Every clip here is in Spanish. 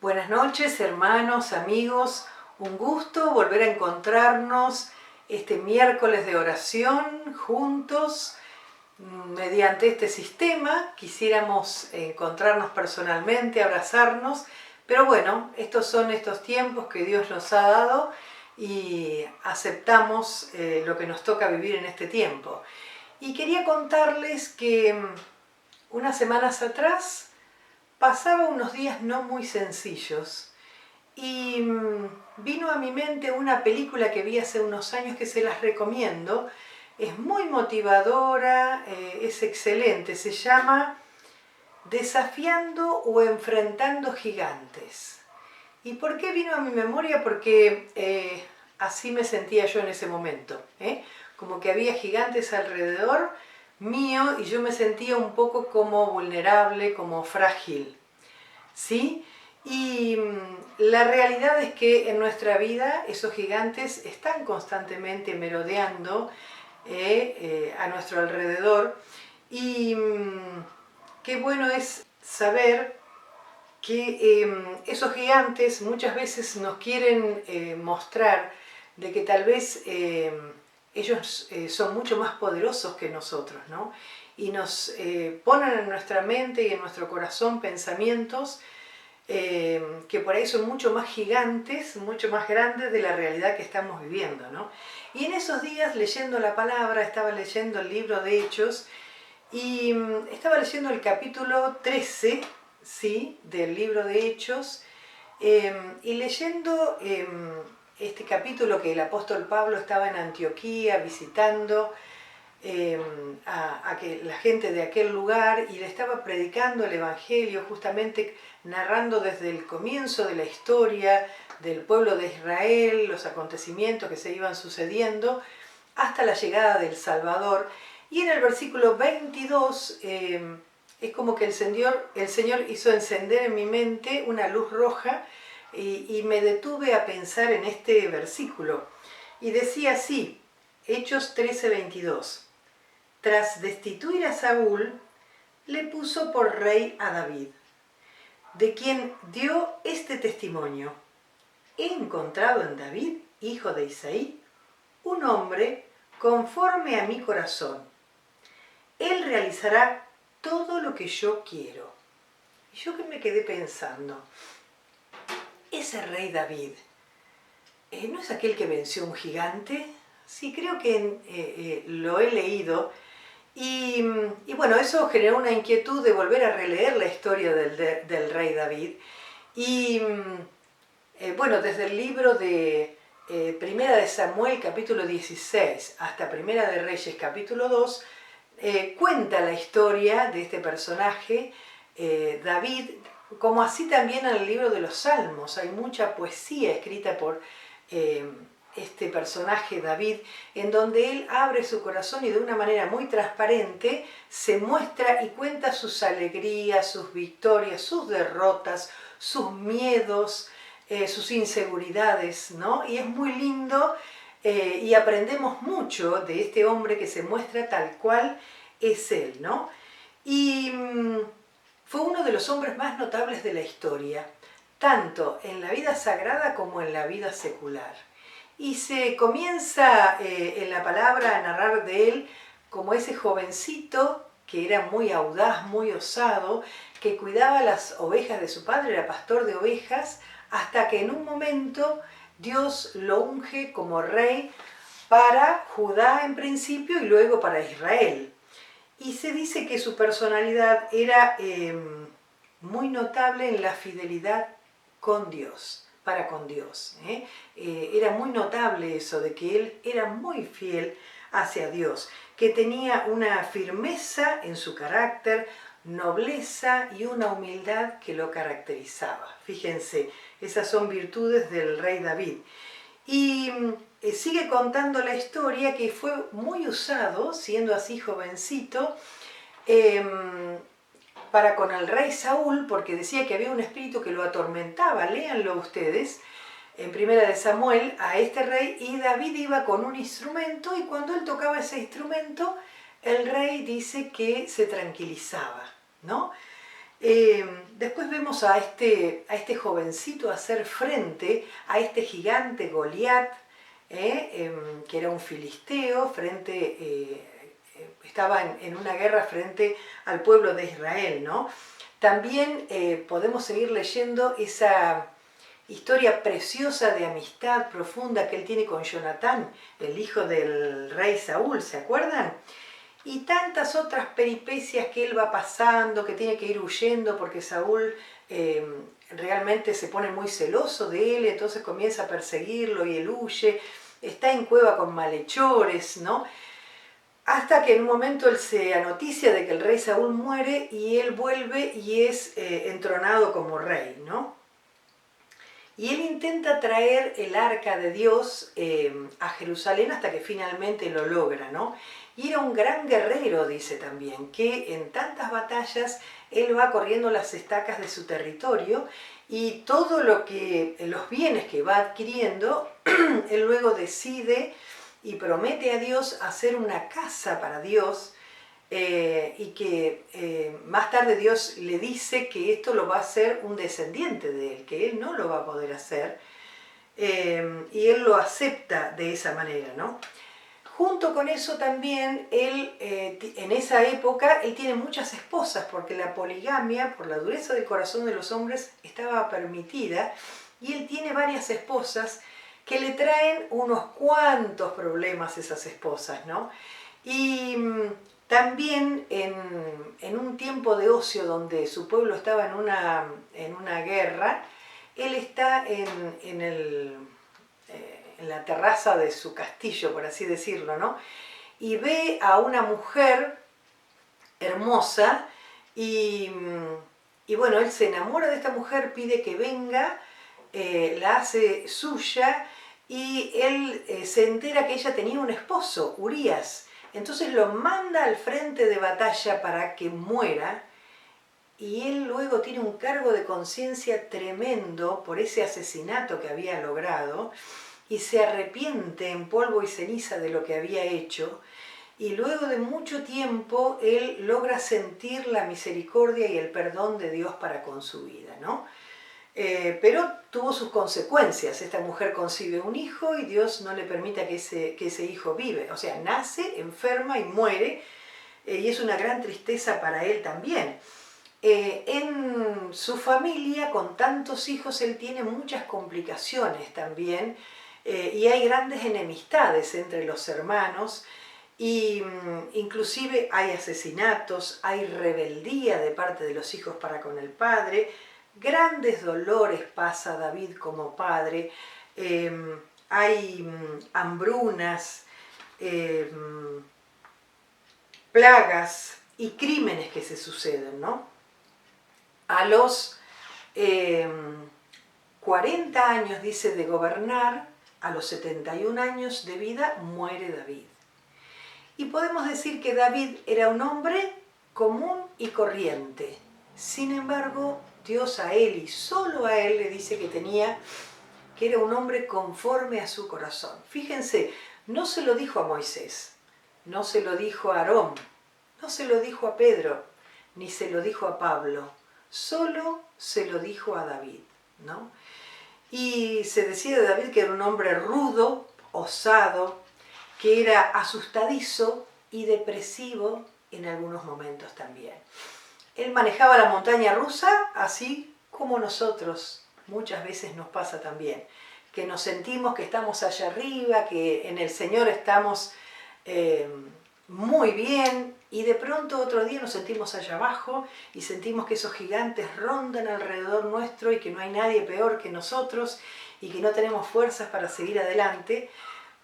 Buenas noches, hermanos, amigos. Un gusto volver a encontrarnos este miércoles de oración juntos mediante este sistema. Quisiéramos encontrarnos personalmente, abrazarnos, pero bueno, estos son estos tiempos que Dios nos ha dado y aceptamos lo que nos toca vivir en este tiempo. Y quería contarles que unas semanas atrás pasaba unos días no muy sencillos y vino a mi mente una película que vi hace unos años que se las recomiendo. Es muy motivadora, es excelente, se llama Desafiando o Enfrentando Gigantes. ¿Y por qué vino a mi memoria? Porque así me sentía yo en ese momento, como que había gigantes alrededor mío y yo me sentía un poco como vulnerable, como frágil, ¿sí? Y la realidad es que en nuestra vida esos gigantes están constantemente merodeando a nuestro alrededor y qué bueno es saber que esos gigantes muchas veces nos quieren mostrar de que tal vez ellos son mucho más poderosos que nosotros, ¿no? Y nos ponen en nuestra mente y en nuestro corazón pensamientos que por ahí son mucho más gigantes, mucho más grandes de la realidad que estamos viviendo, ¿no? Y en esos días, leyendo la palabra, estaba leyendo el libro de Hechos y estaba leyendo el capítulo 13, ¿sí?, del libro de Hechos, y leyendo este capítulo que el apóstol Pablo estaba en Antioquía visitando a que la gente de aquel lugar y le estaba predicando el Evangelio, justamente narrando desde el comienzo de la historia del pueblo de Israel, los acontecimientos que se iban sucediendo, hasta la llegada del Salvador. Y en el versículo 22 es como que el Señor hizo encender en mi mente una luz roja y me detuve a pensar en este versículo. Y decía así, Hechos 13:22. Tras destituir a Saúl, le puso por rey a David, de quien dio este testimonio: he encontrado en David, hijo de Isaí, un hombre conforme a mi corazón. Él realizará todo lo que yo quiero. Y yo que me quedé pensando, ese rey David, ¿no es aquel que venció un gigante? Sí, creo que lo he leído. Y bueno, eso generó una inquietud de volver a releer la historia del rey David. Y bueno, desde el libro de Primera de Samuel, capítulo 16, hasta Primera de Reyes, capítulo 2, cuenta la historia de este personaje, David, como así también en el libro de los Salmos. Hay mucha poesía escrita por este personaje David, en donde él abre su corazón y de una manera muy transparente se muestra y cuenta sus alegrías, sus victorias, sus derrotas, sus miedos, sus inseguridades, ¿no? Y es muy lindo y aprendemos mucho de este hombre que se muestra tal cual es él, ¿no? Y fue uno de los hombres más notables de la historia, tanto en la vida sagrada como en la vida secular. Y se comienza en la palabra a narrar de él como ese jovencito que era muy audaz, muy osado, que cuidaba las ovejas de su padre, era pastor de ovejas, hasta que en un momento Dios lo unge como rey para Judá en principio y luego para Israel. Y se dice que su personalidad era muy notable en la fidelidad con Dios, para con Dios. Era muy notable eso, de que él era muy fiel hacia Dios, que tenía una firmeza en su carácter, nobleza y una humildad que lo caracterizaba. Fíjense, esas son virtudes del rey David. Y sigue contando la historia que fue muy usado, siendo así jovencito, para con el rey Saúl, porque decía que había un espíritu que lo atormentaba. Léanlo ustedes en Primera de Samuel a este rey, y David iba con un instrumento y cuando él tocaba ese instrumento el rey dice que se tranquilizaba, ¿no? Después vemos a este jovencito hacer frente a este gigante Goliat, que era un filisteo, estaba en una guerra frente al pueblo de Israel, ¿no? También podemos seguir leyendo esa historia preciosa de amistad profunda que él tiene con Jonatán, el hijo del rey Saúl, ¿se acuerdan? Y tantas otras peripecias que él va pasando, que tiene que ir huyendo porque Saúl realmente se pone muy celoso de él, entonces comienza a perseguirlo y él huye, está en cueva con malhechores, ¿no? Hasta que en un momento él se anoticia de que el rey Saúl muere y él vuelve y es entronado como rey, ¿no? Y él intenta traer el arca de Dios a Jerusalén hasta que finalmente lo logra, ¿no? Y era un gran guerrero, dice también, que en tantas batallas él va corriendo las estacas de su territorio y todo los bienes que va adquiriendo, él luego decide y promete a Dios hacer una casa para Dios, y que más tarde Dios le dice que esto lo va a hacer un descendiente de él, que él no lo va a poder hacer, y él lo acepta de esa manera, ¿no? Junto con eso también, él, en esa época, él tiene muchas esposas, porque la poligamia, por la dureza del corazón de los hombres, estaba permitida, y él tiene varias esposas que le traen unos cuantos problemas esas esposas, ¿no? Y también en un tiempo de ocio donde su pueblo estaba en una guerra, él está en la terraza de su castillo, por así decirlo, ¿no? Y ve a una mujer hermosa y bueno, él se enamora de esta mujer, pide que venga, la hace suya y él se entera que ella tenía un esposo, Urías. Entonces lo manda al frente de batalla para que muera y él luego tiene un cargo de conciencia tremendo por ese asesinato que había logrado y se arrepiente en polvo y ceniza de lo que había hecho y luego de mucho tiempo él logra sentir la misericordia y el perdón de Dios para con su vida, ¿no? Pero tuvo sus consecuencias. Esta mujer concibe un hijo y Dios no le permite que ese hijo vive. O sea, nace, enferma y muere, y es una gran tristeza para él también. En su familia, con tantos hijos, él tiene muchas complicaciones también, y hay grandes enemistades entre los hermanos, y inclusive hay asesinatos, hay rebeldía de parte de los hijos para con el padre. Grandes dolores pasa David como padre, hay hambrunas, plagas y crímenes que se suceden, ¿no? A los 40 años, dice, de gobernar, a los 71 años de vida muere David. Y podemos decir que David era un hombre común y corriente. Sin embargo, Dios a él y solo a él le dice que era un hombre conforme a su corazón. Fíjense, no se lo dijo a Moisés, no se lo dijo a Aarón, no se lo dijo a Pedro, ni se lo dijo a Pablo, solo se lo dijo a David, ¿no? Y se decía de David que era un hombre rudo, osado, que era asustadizo y depresivo en algunos momentos también. Él manejaba la montaña rusa así como nosotros muchas veces nos pasa también, que nos sentimos que estamos allá arriba, que en el Señor estamos muy bien y de pronto otro día nos sentimos allá abajo y sentimos que esos gigantes rondan alrededor nuestro y que no hay nadie peor que nosotros y que no tenemos fuerzas para seguir adelante,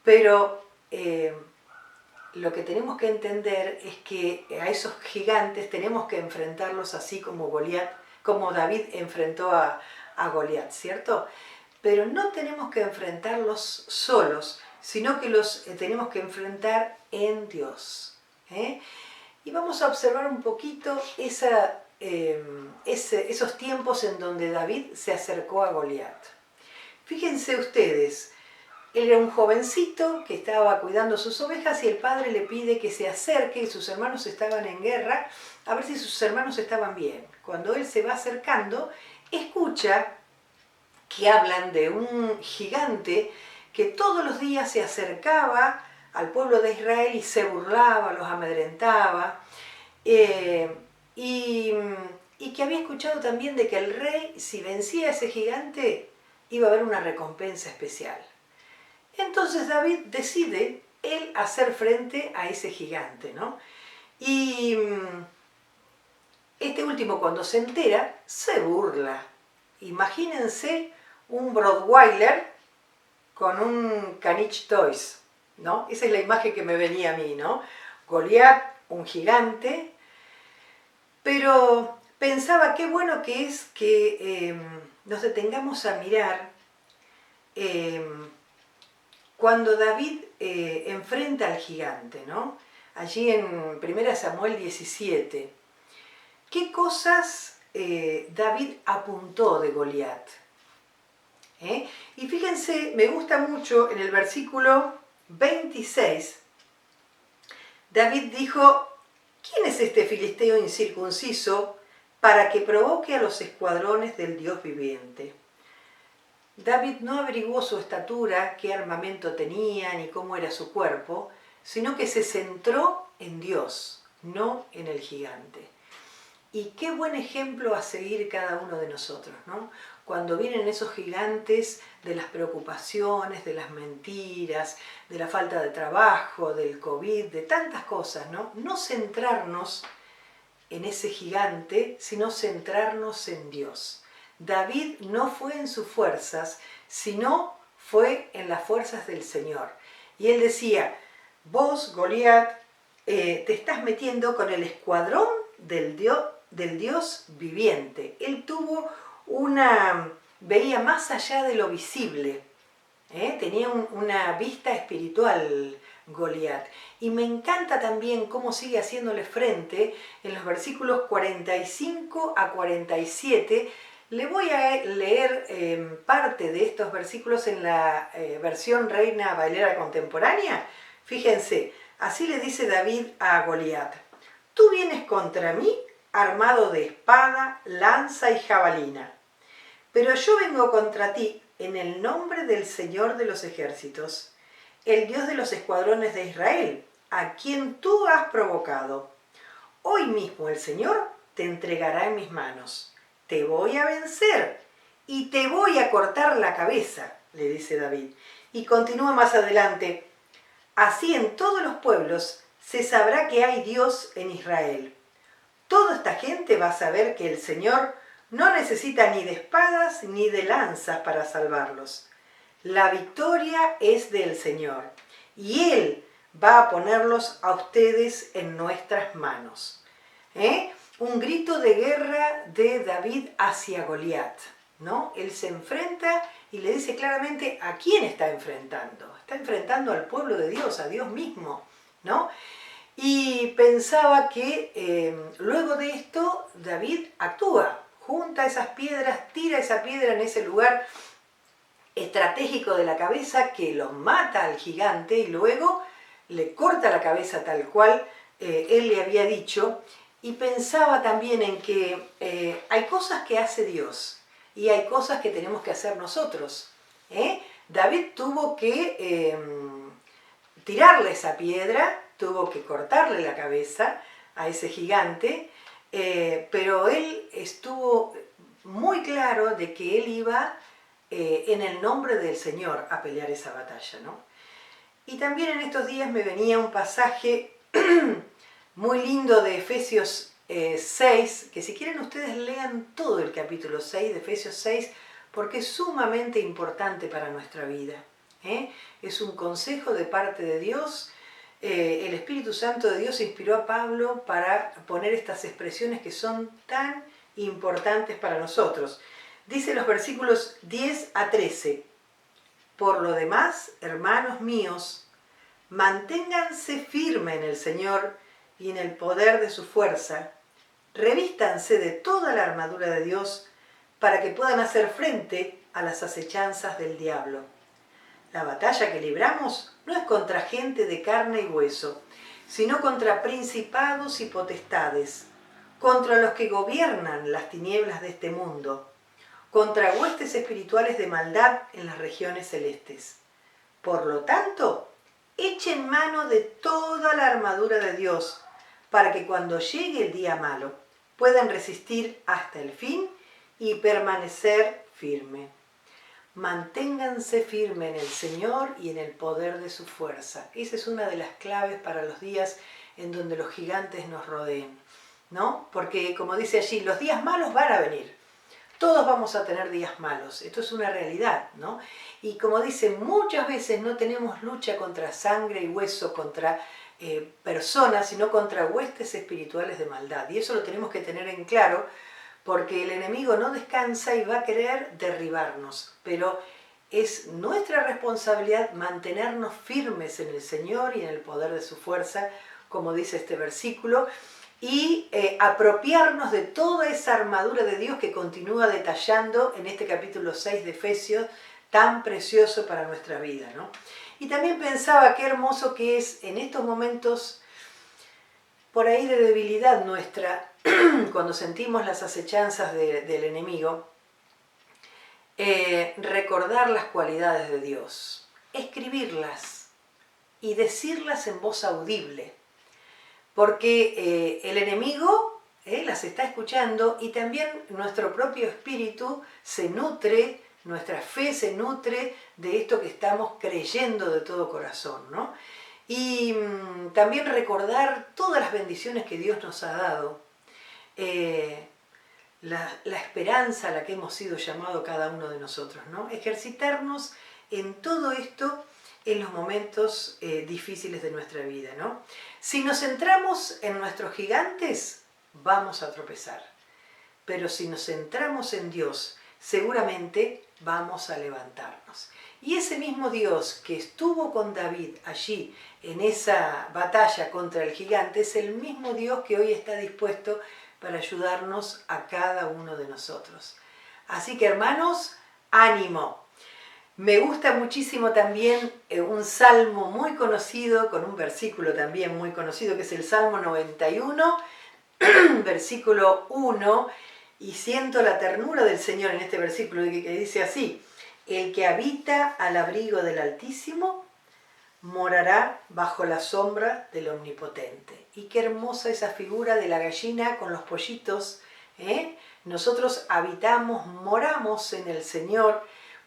pero lo que tenemos que entender es que a esos gigantes tenemos que enfrentarlos así como David enfrentó a Goliat, ¿cierto? Pero no tenemos que enfrentarlos solos, sino que los tenemos que enfrentar en Dios. Y vamos a observar un poquito esos tiempos en donde David se acercó a Goliat. Fíjense ustedes, Él era un jovencito que estaba cuidando sus ovejas y el padre le pide que se acerque, y sus hermanos estaban en guerra, a ver si sus hermanos estaban bien. Cuando él se va acercando, escucha que hablan de un gigante que todos los días se acercaba al pueblo de Israel y se burlaba, los amedrentaba, y, y que había escuchado también de que el rey, si vencía a ese gigante, iba a haber una recompensa especial. Entonces David decide él hacer frente a ese gigante, ¿no? Y este último, cuando se entera, se burla. Imagínense un Rottweiler con un Canich Toys, ¿no? Esa es la imagen que me venía a mí, ¿no? Goliat, un gigante, pero pensaba qué bueno que es que nos detengamos a mirar cuando David enfrenta al gigante, ¿no? Allí en 1 Samuel 17. ¿Qué cosas David apuntó de Goliat? Y fíjense, me gusta mucho en el versículo 26, David dijo: ¿quién es este filisteo incircunciso para que provoque a los escuadrones del Dios viviente? David no averiguó su estatura, qué armamento tenía, ni cómo era su cuerpo, sino que se centró en Dios, no en el gigante. Y qué buen ejemplo a seguir cada uno de nosotros, ¿no? Cuando vienen esos gigantes de las preocupaciones, de las mentiras, de la falta de trabajo, del COVID, de tantas cosas, ¿no? No centrarnos en ese gigante, sino centrarnos en Dios. David no fue en sus fuerzas, sino fue en las fuerzas del Señor. Y él decía: vos, Goliat, te estás metiendo con el escuadrón del Dios viviente. Él veía más allá de lo visible, tenía una vista espiritual Goliat. Y me encanta también cómo sigue haciéndole frente en los versículos 45 a 47. Le voy a leer parte de estos versículos en la versión Reina Valera contemporánea. Fíjense, así le dice David a Goliat: tú vienes contra mí armado de espada, lanza y jabalina, pero yo vengo contra ti en el nombre del Señor de los ejércitos, el Dios de los escuadrones de Israel, a quien tú has provocado. Hoy mismo el Señor te entregará en mis manos. Te voy a vencer y te voy a cortar la cabeza, le dice David. Y continúa más adelante: así en todos los pueblos se sabrá que hay Dios en Israel. Toda esta gente va a saber que el Señor no necesita ni de espadas ni de lanzas para salvarlos. La victoria es del Señor y Él va a ponerlos a ustedes en nuestras manos. Un grito de guerra de David hacia Goliat, ¿no? Él se enfrenta y le dice claramente a quién está enfrentando. Está enfrentando al pueblo de Dios, a Dios mismo, ¿no? Y pensaba que luego de esto David actúa, junta esas piedras, tira esa piedra en ese lugar estratégico de la cabeza que lo mata al gigante y luego le corta la cabeza tal cual él le había dicho. Y pensaba también en que hay cosas que hace Dios y hay cosas que tenemos que hacer nosotros. David tuvo que tirarle esa piedra, tuvo que cortarle la cabeza a ese gigante, pero él estuvo muy claro de que él iba en el nombre del Señor a pelear esa batalla, ¿no? Y también en estos días me venía un pasaje muy lindo de Efesios 6, que si quieren ustedes lean todo el capítulo 6 de Efesios 6, porque es sumamente importante para nuestra vida. Es un consejo de parte de Dios. El Espíritu Santo de Dios inspiró a Pablo para poner estas expresiones que son tan importantes para nosotros. Dice los versículos 10 a 13: por lo demás, hermanos míos, manténganse firmes en el Señor y en el poder de su fuerza, revístanse de toda la armadura de Dios para que puedan hacer frente a las acechanzas del diablo. La batalla que libramos no es contra gente de carne y hueso, sino contra principados y potestades, contra los que gobiernan las tinieblas de este mundo, contra huestes espirituales de maldad en las regiones celestes. Por lo tanto, echen mano de toda la armadura de Dios, para que cuando llegue el día malo puedan resistir hasta el fin y permanecer firme. Manténganse firmes en el Señor y en el poder de su fuerza. Esa es una de las claves para los días en donde los gigantes nos rodeen, ¿no? Porque, como dice allí, los días malos van a venir. Todos vamos a tener días malos. Esto es una realidad, ¿no? Y como dice, muchas veces no tenemos lucha contra sangre y hueso, contra personas, sino contra huestes espirituales de maldad. Y eso lo tenemos que tener en claro, porque el enemigo no descansa y va a querer derribarnos, pero es nuestra responsabilidad mantenernos firmes en el Señor y en el poder de su fuerza, como dice este versículo, y apropiarnos de toda esa armadura de Dios que continúa detallando en este capítulo 6 de Efesios, tan precioso para nuestra vida, ¿no? Y también pensaba qué hermoso que es en estos momentos por ahí de debilidad nuestra, cuando sentimos las acechanzas del enemigo, recordar las cualidades de Dios, escribirlas y decirlas en voz audible, porque el enemigo las está escuchando y también nuestro propio espíritu se nutre, nuestra fe se nutre de esto que estamos creyendo de todo corazón, ¿no? Y también recordar todas las bendiciones que Dios nos ha dado, la esperanza a la que hemos sido llamados cada uno de nosotros, ¿no? Ejercitarnos en todo esto en los momentos difíciles de nuestra vida, ¿no? Si nos centramos en nuestros gigantes, vamos a tropezar. Pero si nos centramos en Dios, seguramente vamos a levantarnos. Y ese mismo Dios que estuvo con David allí en esa batalla contra el gigante es el mismo Dios que hoy está dispuesto para ayudarnos a cada uno de nosotros. Así que, hermanos, ánimo. Me gusta muchísimo también un salmo muy conocido, con un versículo también muy conocido, que es el Salmo 91, versículo 1, y siento la ternura del Señor en este versículo que dice así: el que habita al abrigo del Altísimo morará bajo la sombra del Omnipotente. Y qué hermosa esa figura de la gallina con los pollitos, ¿eh? Nosotros habitamos, moramos en el Señor,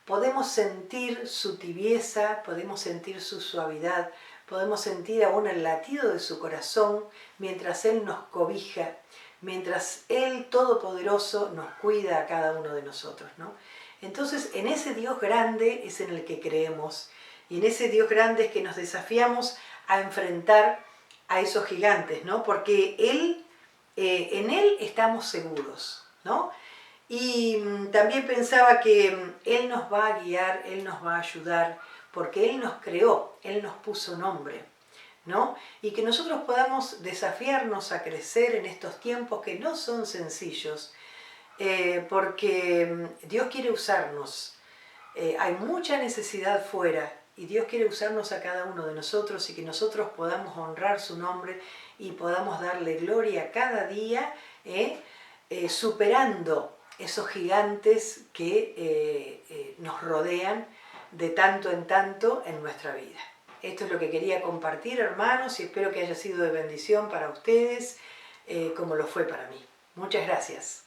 podemos sentir su tibieza, podemos sentir su suavidad, podemos sentir aún el latido de su corazón mientras Él nos cobija, mientras Él Todopoderoso nos cuida a cada uno de nosotros, ¿no? Entonces, en ese Dios grande es en el que creemos, y en ese Dios grande es que nos desafiamos a enfrentar a esos gigantes, ¿no? Porque en Él estamos seguros, ¿no? Y también pensaba que Él nos va a guiar, Él nos va a ayudar, porque Él nos creó, Él nos puso nombre, ¿no? Y que nosotros podamos desafiarnos a crecer en estos tiempos que no son sencillos, porque Dios quiere usarnos. Hay mucha necesidad fuera y Dios quiere usarnos a cada uno de nosotros y que nosotros podamos honrar su nombre y podamos darle gloria cada día, superando esos gigantes que nos rodean de tanto en tanto en nuestra vida. Esto es lo que quería compartir, hermanos, y espero que haya sido de bendición para ustedes, como lo fue para mí. Muchas gracias.